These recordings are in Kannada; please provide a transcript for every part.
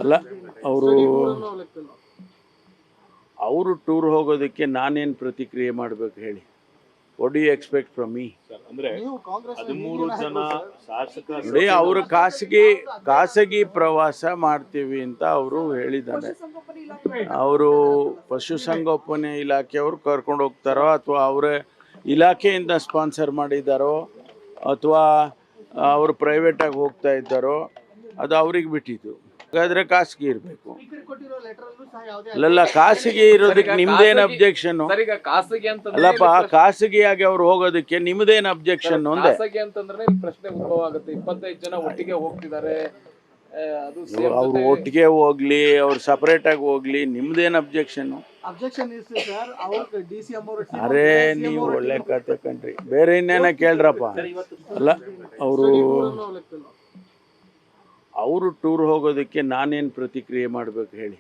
ಅಲ್ಲ ಅವರು ಅವರು ಟೂರ್ ಹೋಗೋದಕ್ಕೆ ನಾನೇನು ಪ್ರತಿಕ್ರಿಯೆ ಮಾಡಬೇಕು ಹೇಳಿ? What do you expect from me? ಅಂದ್ರೆ 13 ಜನ ಶಾಸಕ ನೋಡಿ, ಅವರು ಖಾಸಗಿ ಪ್ರವಾಸ ಮಾಡ್ತೀವಿ ಅಂತ ಅವರು ಹೇಳಿದ್ದಾರೆ. ಅವರು ಪಶುಸಂಗೋಪನೆ ಇಲಾಖೆಯವರು ಕರ್ಕೊಂಡು ಹೋಗ್ತಾರೋ ಅಥವಾ ಅವರ ಇಲಾಖೆಯಿಂದ ಸ್ಪಾನ್ಸರ್ ಮಾಡಿದ್ದಾರೋ ಅಥವಾ ಅವರು ಪ್ರೈವೇಟಾಗಿ ಹೋಗ್ತಾ ಇದ್ದಾರೋ ಅದು ಅವ್ರಿಗೆ ಬಿಟ್ಟಿದ್ದು. ಹಾಗಾದ್ರೆ ಖಾಸಗಿ ಇರಬೇಕು. ಅಲ್ಲಲ್ಲ, ಖಾಸಗಿ ಇರೋದಕ್ಕೆ ನಿಮ್ದೇನು ಅಬ್ಜೆಕ್ಷನ್? ಅಲ್ಲಪ್ಪ, ಖಾಸಗಿಯಾಗಿ ಅವ್ರು ಹೋಗೋದಕ್ಕೆ ನಿಮ್ದೇನು ಅಬ್ಜೆಕ್ಷನ್? ಒಂದೇ ಖಾಸಗಿ ಅಂತಂದ್ರೆ ಪ್ರಶ್ನೆ ಉದ್ಭವ ಆಗುತ್ತೆ. 25 ಜನ ಒಟ್ಟಿಗೆ ಹೋಗ್ತಿದ್ದಾರೆ, ಅವ್ರು ಒಟ್ಟಿಗೆ ಹೋಗ್ಲಿ, ಅವ್ರು ಸಪರೇಟ್ ಆಗಿ ಹೋಗ್ಲಿ, ನಿಮ್ದೇನು ಅಬ್ಜೆಕ್ಷನ್? ಅರೇ ನೀವು ಒಳ್ಳೆ ಕತೆ ಕಣ್ರಿ, ಬೇರೆ ಇನ್ನೇನ ಕೇಳ್ರಪ್ಪ. ಅಲ್ಲ ಅವರು ಟೂರ್ ಹೋಗೋದಕ್ಕೆ ನಾನೇನು ಪ್ರತಿಕ್ರಿಯೆ ಮಾಡಬೇಕು ಹೇಳಿ?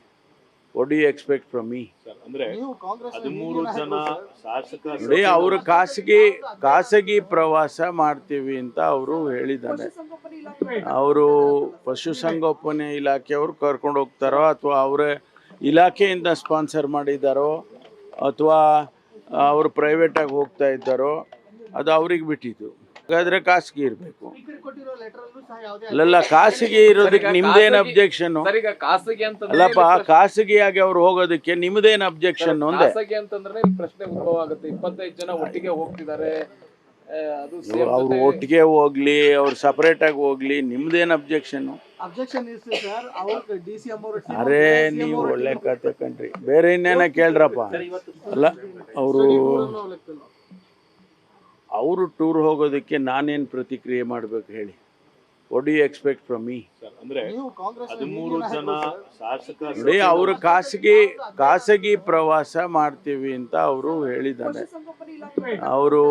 What do you expect from me? ಅಂದ್ರೆ 13 ಜನ ಶಾಸಕ ನೋಡಿ, ಅವರು ಖಾಸಗಿ ಪ್ರವಾಸ ಮಾಡ್ತೀವಿ ಅಂತ ಅವರು ಹೇಳಿದ್ದಾರೆ. ಅವರು ಪಶುಸಂಗೋಪನೆ ಇಲಾಖೆಯವರು ಕರ್ಕೊಂಡು ಹೋಗ್ತಾರೋ ಅಥವಾ ಅವರ ಇಲಾಖೆಯಿಂದ ಸ್ಪಾನ್ಸರ್ ಮಾಡಿದ್ದಾರೋ ಅಥವಾ ಅವರು ಪ್ರೈವೇಟಾಗಿ ಹೋಗ್ತಾ ಇದ್ದಾರೋ ಅದು ಅವ್ರಿಗೆ ಬಿಟ್ಟಿದ್ದು. ಹಾಗಾದ್ರೆ ಖಾಸಗಿ ಇರಬೇಕು. ಅಲ್ಲಲ್ಲ, ಖಾಸಗಿ ಇರೋದಕ್ಕೆ ನಿಮ್ದೇನು ಅಬ್ಜೆಕ್ಷನ್? ಖಾಸಗಿ ಅಂತ ಅಲ್ಲಪ್ಪ, ಖಾಸಗಿಯಾಗಿ ಅವ್ರು ಹೋಗೋದಕ್ಕೆ ನಿಮ್ದೇನು ಅಬ್ಜೆಕ್ಷನ್? ಒಂದೇ ಖಾಸಗಿ ಅಂತಂದ್ರೆ ಪ್ರಶ್ನೆ ಉದ್ಭವ ಆಗುತ್ತೆ. 25 ಜನ ಒಟ್ಟಿಗೆ ಹೋಗ್ತಿದ್ದಾರೆ, ಅವ್ರು ಒಟ್ಟಿಗೆ ಹೋಗ್ಲಿ, ಅವ್ರು ಸಪರೇಟ್ ಆಗಿ ಹೋಗ್ಲಿ, ನಿಮ್ದೇನು ಅಬ್ಜೆಕ್ಷನ್? ಅರೇ ನೀವು ಒಳ್ಳೆ ಕತೆ ಕಣ್ರಿ, ಬೇರೆ ಇನ್ನೇನ ಕೇಳ್ರಪ್ಪ. ಅಲ್ಲ ಅವರು ಟೂರ್ ಹೋಗೋದಕ್ಕೆ ನಾನೇನು ಪ್ರತಿಕ್ರಿಯೆ ಮಾಡಬೇಕು ಹೇಳಿ? What do you expect from me? ಅಂದ್ರೆ 13 ಜನ ಶಾಸಕ ನೋಡಿ, ಅವರು ಖಾಸಗಿ ಪ್ರವಾಸ ಮಾಡ್ತೀವಿ ಅಂತ ಅವರು ಹೇಳಿದ್ದಾರೆ. ಅವರು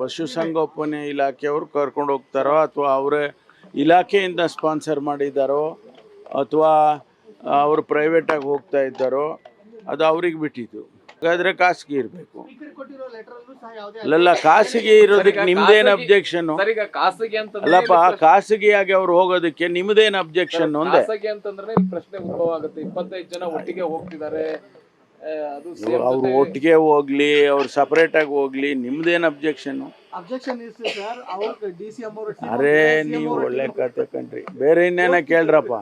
ಪಶುಸಂಗೋಪನೆ ಇಲಾಖೆಯವರು ಕರ್ಕೊಂಡು ಹೋಗ್ತಾರೋ ಅಥವಾ ಅವರ ಇಲಾಖೆಯಿಂದ ಸ್ಪಾನ್ಸರ್ ಮಾಡಿದ್ದಾರೋ ಅಥವಾ ಅವರು ಪ್ರೈವೇಟಾಗಿ ಹೋಗ್ತಾ ಇದ್ದಾರೋ ಅದು ಅವ್ರಿಗೆ ಬಿಟ್ಟಿದ್ದು. ಹಾಗಾದ್ರೆ ಖಾಸಗಿ ಇರಬೇಕು. ಅಲ್ಲಲ್ಲ, ಖಾಸಗಿ ಇರೋದಕ್ಕೆ ನಿಮ್ದೇನು ಅಬ್ಜೆಕ್ಷನ್? ಖಾಸಗಿ ಅಂತ ಅಲ್ಲಪ್ಪ, ಖಾಸಗಿಯಾಗಿ ಅವ್ರು ಹೋಗೋದಕ್ಕೆ ನಿಮ್ದೇನು ಅಬ್ಜೆಕ್ಷನ್? ಒಂದೇ ಖಾಸಗಿ ಅಂತಂದ್ರೆ ಪ್ರಶ್ನೆ ಉದ್ಭವ ಆಗುತ್ತೆ. 25 ಜನ ಒಟ್ಟಿಗೆ ಹೋಗ್ತಿದ್ದಾರೆ, ಅವ್ರು ಒಟ್ಟಿಗೆ ಹೋಗ್ಲಿ, ಅವ್ರು ಸಪರೇಟ್ ಆಗಿ ಹೋಗ್ಲಿ, ನಿಮ್ದೇನು ಅಬ್ಜೆಕ್ಷನ್? ಅರೇ ನೀವು ಒಳ್ಳೆ ಕತೆ ಕಣ್ರಿ, ಬೇರೆ ಇನ್ನೇನ ಕೇಳ್ರಪ್ಪ.